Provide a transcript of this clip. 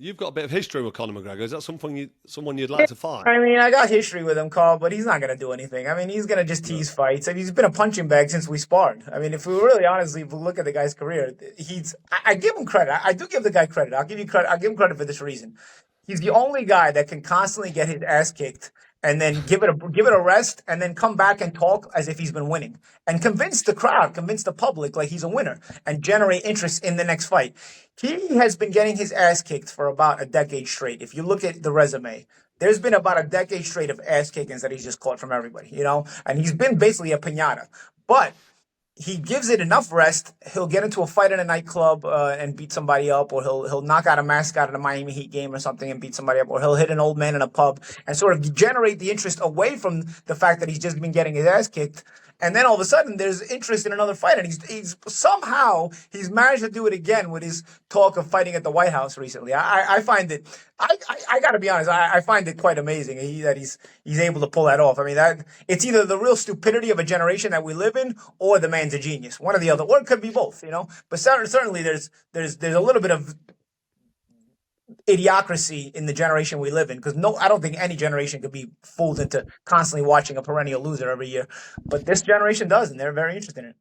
You've got a bit of history with Conor McGregor. Is that someone you'd like to fight? I mean, I got history with him, Carl, but he's not going to do anything. I mean, he's going to just No. tease fights. I mean, he's been a punching bag since we sparred. I mean, if we really honestly if we look at the guy's career, I give him credit. I do give the guy credit. I'll give you credit. I'll give him credit for this reason. He's the only guy that can constantly get his ass kicked and then give it a rest and then come back and talk as if he's been winning and convince the crowd, convince the public like he's a winner and generate interest in the next fight. He has been getting his ass kicked for about a decade straight. If you look at the resume, there's been about a decade straight of ass kickings that he's just caught from everybody, and he's been basically a pinata. But he gives it enough rest. He'll get into a fight in a nightclub and beat somebody up, or he'll knock out a mascot in a Miami Heat game or something and beat somebody up, or he'll hit an old man in a pub and sort of generate the interest away from the fact that he's just been getting his ass kicked. And then all of a sudden, there's interest in another fight, and he's somehow he's managed to do it again with his talk of fighting at the White House recently. I find it, I got to be honest, I find it quite amazing that he's able to pull that off. I mean, that it's either the real stupidity of a generation that we live in, or the man's a genius, one or the other, or it could be both. But certainly there's a little bit of idiocracy in the generation we live in, because I don't think any generation could be fooled into constantly watching a perennial loser every year, but this generation does, and they're very interested in it.